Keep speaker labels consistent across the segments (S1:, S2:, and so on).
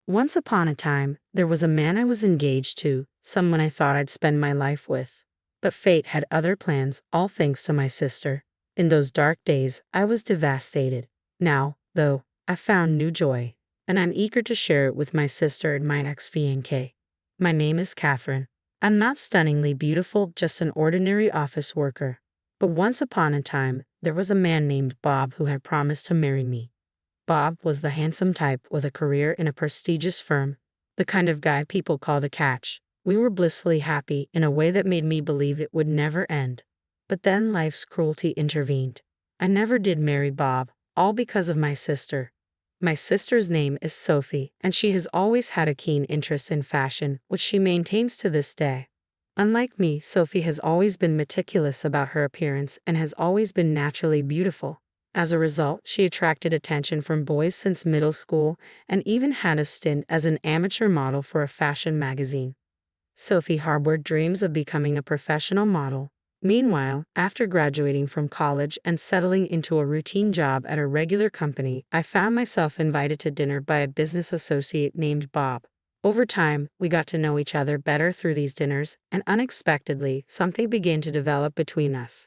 S1: Once upon a time, there was a man I was engaged to, someone I thought I'd spend my life with. But fate had other plans, all thanks to my sister. In those dark days, I was devastated. Now, though, I found new joy, and I'm eager to share it with my sister and my ex-fiancé. My name is Catherine. I'm not stunningly beautiful, just an ordinary office worker. But once upon a time, there was a man named Bob who had promised to marry me. Bob was the handsome type with a career in a prestigious firm, the kind of guy people call the catch. We were blissfully happy in a way that made me believe it would never end. But then life's cruelty intervened. I never did marry Bob, all because of my sister. My sister's name is Sophie, and she has always had a keen interest in fashion, which she maintains to this day. Unlike me, Sophie has always been meticulous about her appearance and has always been naturally beautiful. As a result, she attracted attention from boys since middle school and even had a stint as an amateur model for a fashion magazine. Sophie harbored dreams of becoming a professional model. Meanwhile, after graduating from college and settling into a routine job at a regular company, I found myself invited to dinner by a business associate named Bob. Over time, we got to know each other better through these dinners, and unexpectedly, something began to develop between us.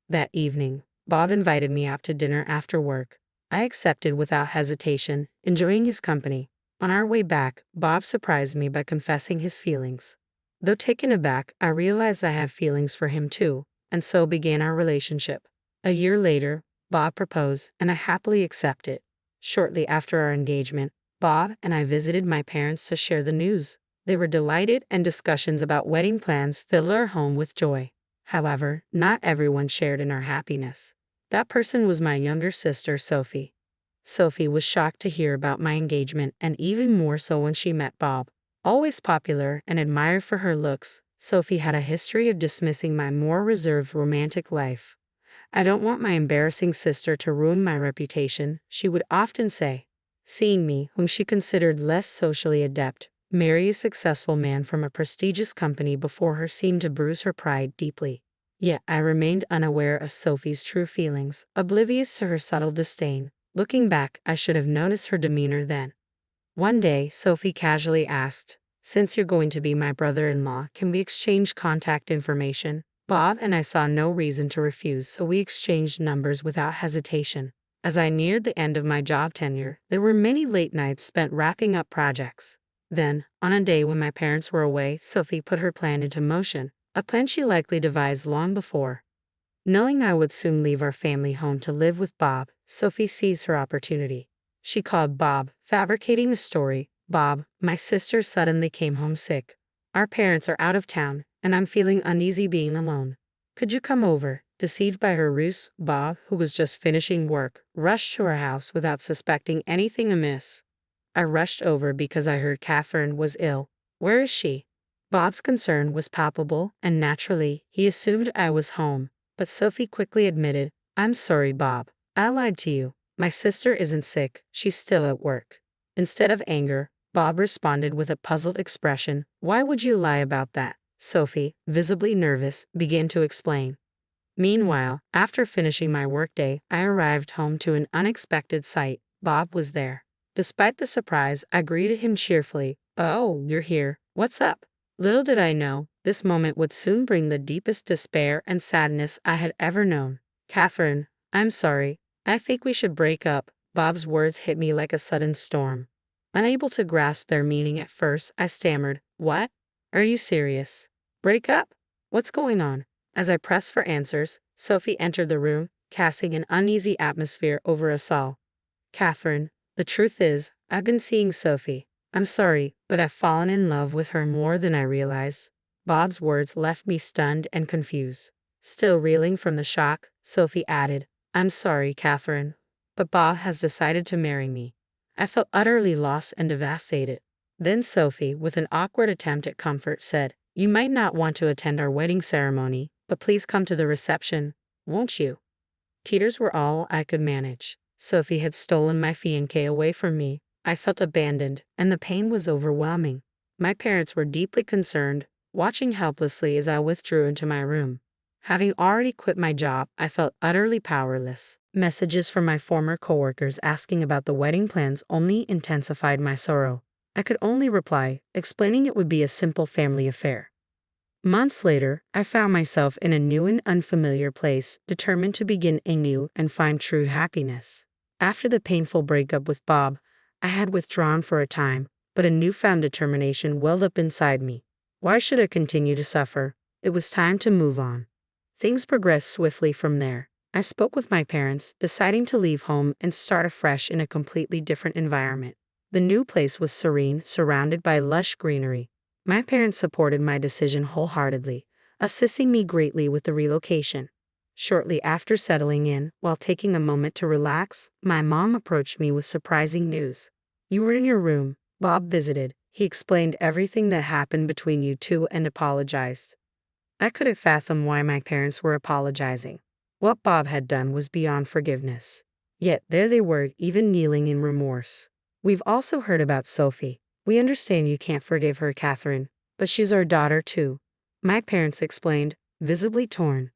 S1: That evening, Bob invited me out to dinner after work. I accepted without hesitation, enjoying his company. On our way back, Bob surprised me by confessing his feelings. Though taken aback, I realized I had feelings for him too, and so began our relationship. A year later, Bob proposed, and I happily accepted. Shortly after our engagement, Bob and I visited my parents to share the news. They were delighted, and discussions about wedding plans filled our home with joy. However, not everyone shared in our happiness. That person was my younger sister, Sophie. Sophie was shocked to hear about my engagement, and even more so when she met Bob. Always popular and admired for her looks, Sophie had a history of dismissing my more reserved romantic life. "I don't want my embarrassing sister to ruin my reputation," she would often say. Seeing me, whom she considered less socially adept, marry a successful man from a prestigious company before her seemed to bruise her pride deeply. Yet I remained unaware of Sophie's true feelings, oblivious to her subtle disdain. Looking back, I should have noticed her demeanor then. One day, Sophie casually asked, "Since you're going to be my brother-in-law, can we exchange contact information?" Bob and I saw no reason to refuse, so we exchanged numbers without hesitation. As I neared the end of my job tenure, there were many late nights spent wrapping up projects. Then, on a day when my parents were away, Sophie put her plan into motion, a plan she likely devised long before. Knowing I would soon leave our family home to live with Bob, Sophie seized her opportunity. She called Bob, fabricating the story. "Bob, my sister suddenly came home sick. Our parents are out of town, and I'm feeling uneasy being alone. Could you come over?" Deceived by her ruse, Bob, who was just finishing work, rushed to her house without suspecting anything amiss. I rushed over because I heard Catherine was ill. "Where is she?" Bob's concern was palpable, and naturally, he assumed I was home. But Sophie quickly admitted, "I'm sorry, Bob. I lied to you. My sister isn't sick, she's still at work." Instead of anger, Bob responded with a puzzled expression. "Why would you lie about that?" Sophie, visibly nervous, began to explain. Meanwhile, after finishing my workday, I arrived home to an unexpected sight. Bob was there. Despite the surprise, I greeted him cheerfully. "Oh, you're here. What's up?" Little did I know, this moment would soon bring the deepest despair and sadness I had ever known. "Catherine, I'm sorry. I think we should break up." Bob's words hit me like a sudden storm. Unable to grasp their meaning at first, I stammered, "What? Are you serious? Break up? What's going on?" As I pressed for answers, Sophie entered the room, casting an uneasy atmosphere over us all. "Catherine, the truth is, I've been seeing Sophie. I'm sorry, but I've fallen in love with her more than I realized." Bob's words left me stunned and confused. Still reeling from the shock, Sophie added, "I'm sorry, Catherine, but Bob has decided to marry me." I felt utterly lost and devastated. Then Sophie, with an awkward attempt at comfort, said, "You might not want to attend our wedding ceremony, but please come to the reception, won't you?" Tears were all I could manage. Sophie had stolen my fiancé away from me. I felt abandoned, and the pain was overwhelming. My parents were deeply concerned, watching helplessly as I withdrew into my room. Having already quit my job, I felt utterly powerless. Messages from my former coworkers asking about the wedding plans only intensified my sorrow. I could only reply, explaining it would be a simple family affair. Months later, I found myself in a new and unfamiliar place, determined to begin anew and find true happiness. After the painful breakup with Bob, I had withdrawn for a time, but a newfound determination welled up inside me. Why should I continue to suffer? It was time to move on. Things progressed swiftly from there. I spoke with my parents, deciding to leave home and start afresh in a completely different environment. The new place was serene, surrounded by lush greenery. My parents supported my decision wholeheartedly, assisting me greatly with the relocation. Shortly after settling in, while taking a moment to relax, my mom approached me with surprising news. "You were in your room. Bob visited. He explained everything that happened between you two and apologized." I couldn't fathom why my parents were apologizing. What Bob had done was beyond forgiveness. Yet there they were, even kneeling in remorse. "We've also heard about Sophie. We understand you can't forgive her, Catherine, but she's our daughter too," my parents explained, visibly torn.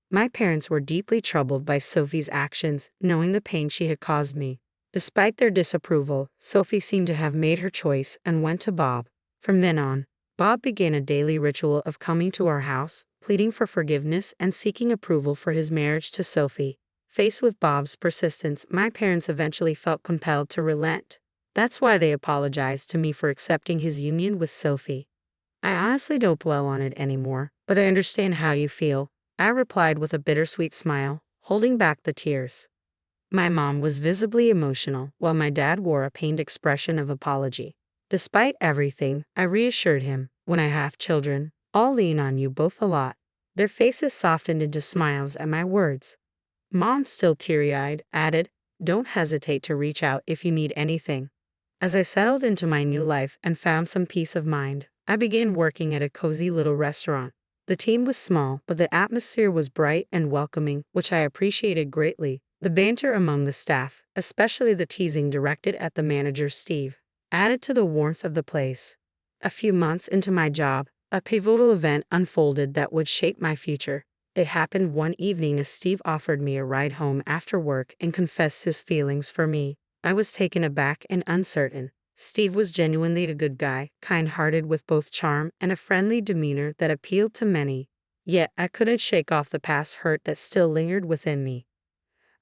S1: My parents were deeply troubled by Sophie's actions, knowing the pain she had caused me. Despite their disapproval, Sophie seemed to have made her choice and went to Bob. From then on, Bob began a daily ritual of coming to our house, pleading for forgiveness and seeking approval for his marriage to Sophie. Faced with Bob's persistence, my parents eventually felt compelled to relent. That's why they apologized to me for accepting his union with Sophie. "I honestly don't dwell on it anymore, but I understand how you feel," I replied with a bittersweet smile, holding back the tears. My mom was visibly emotional, while my dad wore a pained expression of apology. Despite everything, I reassured him, "When I have children, I'll lean on you both a lot." Their faces softened into smiles at my words. Mom, still teary-eyed, added, "Don't hesitate to reach out if you need anything." As I settled into my new life and found some peace of mind, I began working at a cozy little restaurant. The team was small, but the atmosphere was bright and welcoming, which I appreciated greatly. The banter among the staff, especially the teasing directed at the manager Steve, added to the warmth of the place. A few months into my job, a pivotal event unfolded that would shape my future. It happened one evening as Steve offered me a ride home after work and confessed his feelings for me. I was taken aback and uncertain. Steve was genuinely a good guy, kind-hearted with both charm and a friendly demeanor that appealed to many. Yet I couldn't shake off the past hurt that still lingered within me.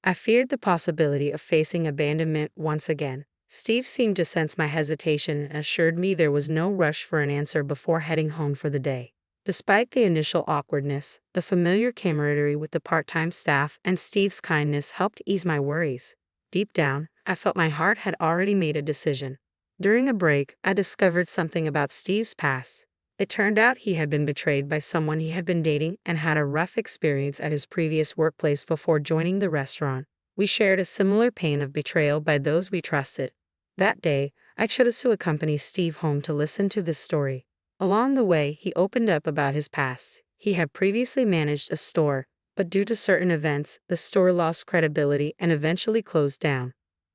S1: I feared the possibility of facing abandonment once again. Steve seemed to sense my hesitation and assured me there was no rush for an answer before heading home for the day. Despite the initial awkwardness, the familiar camaraderie with the part-time staff and Steve's kindness helped ease my worries. Deep down, I felt my heart had already made a decision. During a break, I discovered something about Steve's past. It turned out he had been betrayed by someone he had been dating and had a rough experience at his previous workplace before joining the restaurant. We shared a similar pain of betrayal by those we trusted. That day, I chose to accompany Steve home to listen to this story. Along the way, he opened up about his past. He had previously managed a store, but due to certain events, the store lost credibility and eventually closed down.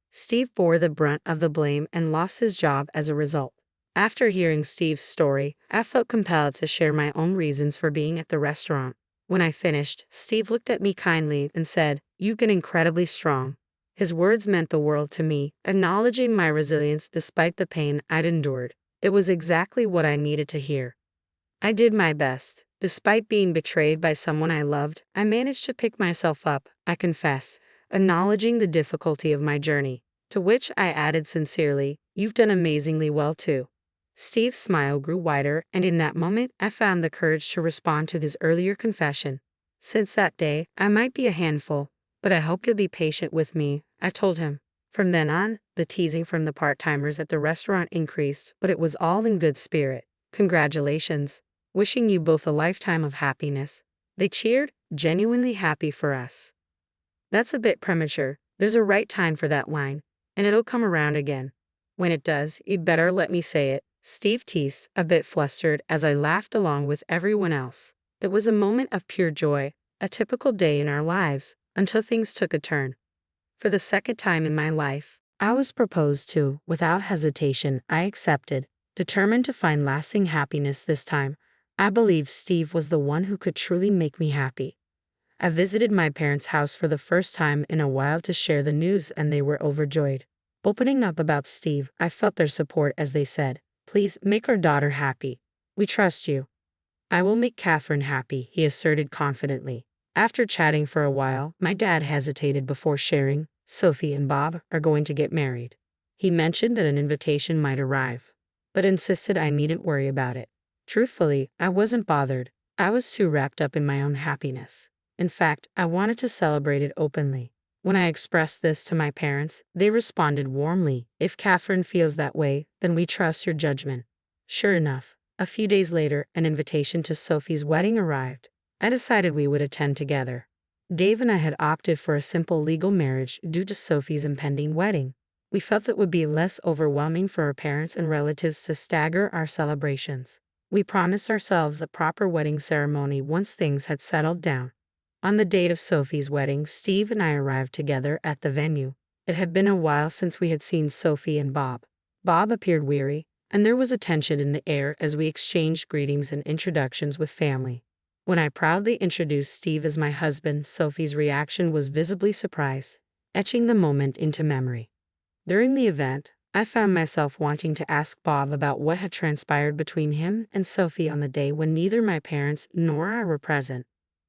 S1: Steve bore the brunt of the blame and lost his job as a result. After hearing Steve's story, I felt compelled to share my own reasons for being at the restaurant. When I finished, Steve looked at me kindly and said, "You've been incredibly strong." His words meant the world to me, acknowledging my resilience despite the pain I'd endured. It was exactly what I needed to hear. I did my best. Despite being betrayed by someone I loved, I managed to pick myself up, I confess, acknowledging the difficulty of my journey. To which I added sincerely, "You've done amazingly well too." Steve's smile grew wider, and in that moment, I found the courage to respond to his earlier confession. "Since that day, I might be a handful, but I hope you'll be patient with me," I told him. From then on, the teasing from the part-timers at the restaurant increased, but it was all in good spirit. "Congratulations. Wishing you both a lifetime of happiness." They cheered, genuinely happy for us. That's a bit premature. There's a right time for that line, and it'll come around again. When it does, you'd better let me say it, Steve teased, a bit flustered as I laughed along with everyone else. It was a moment of pure joy, a typical day in our lives, until things took a turn. For the second time in my life, I was proposed to. Without hesitation, I accepted, determined to find lasting happiness this time. I believed Steve was the one who could truly make me happy. I visited my parents' house for the first time in a while to share the news, and they were overjoyed. Opening up about Steve, I felt their support as they said, "Please make our daughter happy. We trust you." "I will make Catherine happy," he asserted confidently. After chatting for a while, my dad hesitated before sharing, "Sophie and Bob are going to get married." He mentioned that an invitation might arrive, but insisted I needn't worry about it. Truthfully, I wasn't bothered. I was too wrapped up in my own happiness. In fact, I wanted to celebrate it openly. When I expressed this to my parents, they responded warmly, "If Catherine feels that way, then we trust your judgment." Sure enough, a few days later, an invitation to Sophie's wedding arrived. I decided we would attend together. Dave and I had opted for a simple legal marriage due to Sophie's impending wedding. We felt it would be less overwhelming for our parents and relatives to stagger our celebrations. We promised ourselves a proper wedding ceremony once things had settled down. On the date of Sophie's wedding, Steve and I arrived together at the venue. It had been a while since we had seen Sophie and Bob. Bob appeared weary, and there was a tension in the air as we exchanged greetings and introductions with family. When I proudly introduced Steve as my husband, Sophie's reaction was visibly surprised, etching the moment into memory. During the event, I found myself wanting to ask Bob about what had transpired between him and Sophie on the day when neither my parents nor I were present.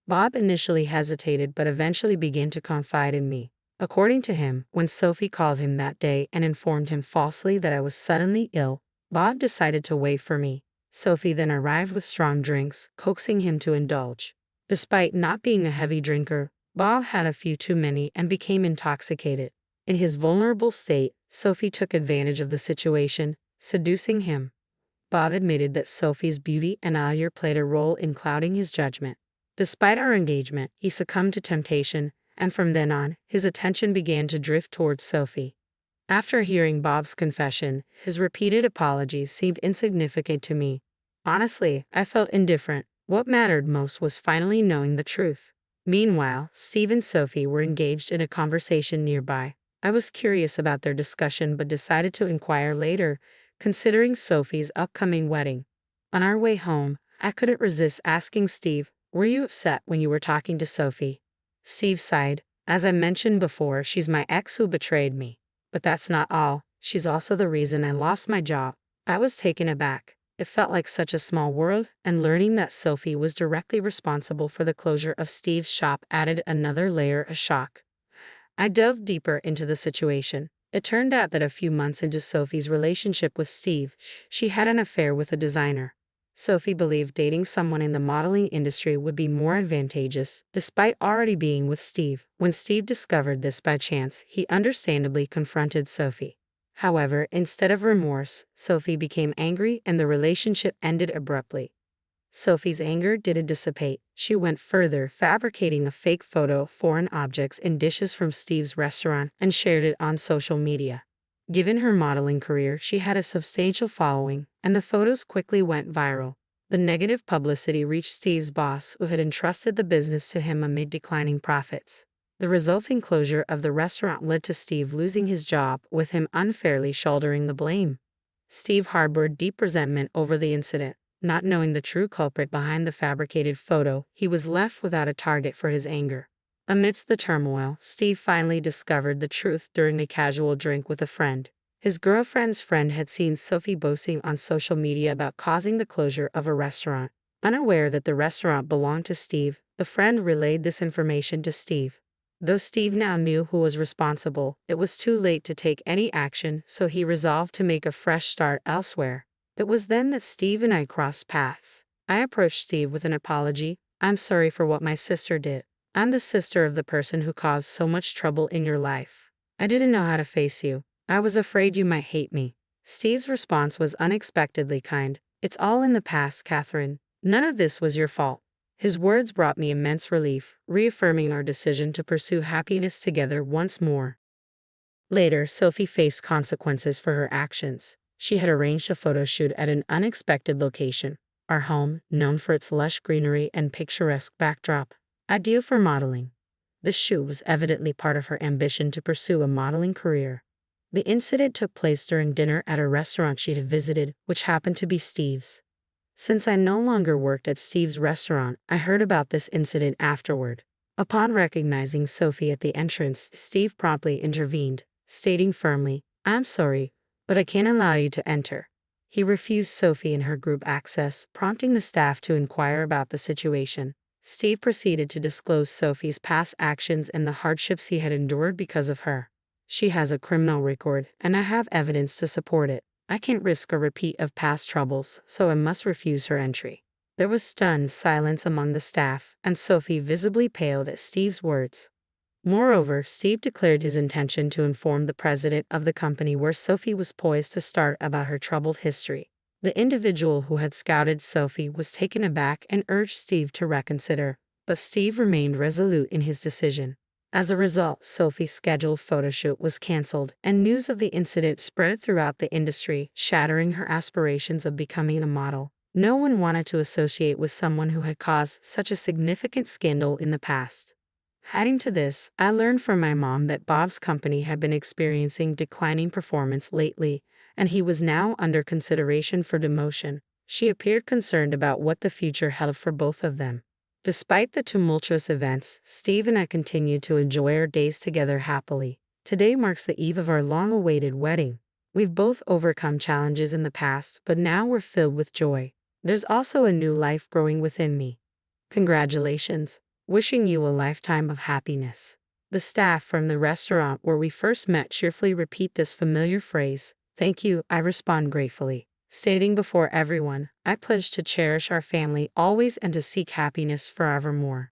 S1: Bob initially hesitated but eventually began to confide in me. According to him, when Sophie called him that day and informed him falsely that I was suddenly ill, Bob decided to wait for me. Sophie then arrived with strong drinks, coaxing him to indulge. Despite not being a heavy drinker, Bob had a few too many and became intoxicated. In his vulnerable state, Sophie took advantage of the situation, seducing him. Bob admitted that Sophie's beauty and allure played a role in clouding his judgment. Despite our engagement, he succumbed to temptation, and from then on, his attention began to drift towards Sophie. After hearing Bob's confession, his repeated apologies seemed insignificant to me. Honestly, I felt indifferent. What mattered most was finally knowing the truth. Meanwhile, Steve and Sophie were engaged in a conversation nearby. I was curious about their discussion but decided to inquire later, considering Sophie's upcoming wedding. On our way home, I couldn't resist asking Steve, "Were you upset when you were talking to Sophie?" Steve sighed. "As I mentioned before, she's my ex who betrayed me. But that's not all. She's also the reason I lost my job." I was taken aback. It felt like such a small world, and learning that Sophie was directly responsible for the closure of Steve's shop added another layer of shock. I delved deeper into the situation. It turned out that a few months into Sophie's relationship with Steve, she had an affair with a designer. Sophie believed dating someone in the modeling industry would be more advantageous, despite already being with Steve. When Steve discovered this by chance, he understandably confronted Sophie. However, instead of remorse, Sophie became angry and the relationship ended abruptly. Sophie's anger didn't dissipate. She went further, fabricating a fake photo of foreign objects and dishes from Steve's restaurant and shared it on social media. Given her modeling career, she had a substantial following, and the photos quickly went viral. The negative publicity reached Steve's boss, who had entrusted the business to him amid declining profits. The resulting closure of the restaurant led to Steve losing his job, with him unfairly shouldering the blame. Steve harbored deep resentment over the incident. Not knowing the true culprit behind the fabricated photo, he was left without a target for his anger. Amidst the turmoil, Steve finally discovered the truth during a casual drink with a friend. His girlfriend's friend had seen Sophie boasting on social media about causing the closure of a restaurant. Unaware that the restaurant belonged to Steve, the friend relayed this information to Steve. Though Steve now knew who was responsible, it was too late to take any action, so he resolved to make a fresh start elsewhere. It was then that Steve and I crossed paths. I approached Steve with an apology. "I'm sorry for what my sister did. I'm the sister of the person who caused so much trouble in your life. I didn't know how to face you. I was afraid you might hate me." Steve's response was unexpectedly kind. "It's all in the past, Catherine. None of this was your fault." His words brought me immense relief, reaffirming our decision to pursue happiness together once more. Later, Sophie faced consequences for her actions. She had arranged a photo shoot at an unexpected location, our home, known for its lush greenery and picturesque backdrop, ideal for modeling. This shoot was evidently part of her ambition to pursue a modeling career. The incident took place during dinner at a restaurant she had visited, which happened to be Steve's. Since I no longer worked at Steve's restaurant, I heard about this incident afterward. Upon recognizing Sophie at the entrance, Steve promptly intervened, stating firmly, I'm sorry, but I can't allow you to enter. He refused Sophie and her group access, prompting the staff to inquire about the situation. Steve proceeded to disclose Sophie's past actions and the hardships he had endured because of her. She has a criminal record, and I have evidence to support it. I can't risk a repeat of past troubles, so I must refuse her entry. There was stunned silence among the staff, and Sophie visibly paled at Steve's words. Moreover, Steve declared his intention to inform the president of the company where Sophie was poised to start about her troubled history. The individual who had scouted Sophie was taken aback and urged Steve to reconsider, but Steve remained resolute in his decision. As a result, Sophie's scheduled photoshoot was canceled, and news of the incident spread throughout the industry, shattering her aspirations of becoming a model. No one wanted to associate with someone who had caused such a significant scandal in the past. Adding to this, I learned from my mom that Bob's company had been experiencing declining performance lately, and he was now under consideration for demotion. She appeared concerned about what the future held for both of them. Despite the tumultuous events, Steve and I continued to enjoy our days together happily. Today marks the eve of our long-awaited wedding. We've both overcome challenges in the past, but now we're filled with joy. There's also a new life growing within me. Congratulations. Wishing you a lifetime of happiness. The staff from the restaurant where we first met cheerfully repeat this familiar phrase. Thank you, I respond gratefully, stating before everyone, I pledge to cherish our family always and to seek happiness forevermore.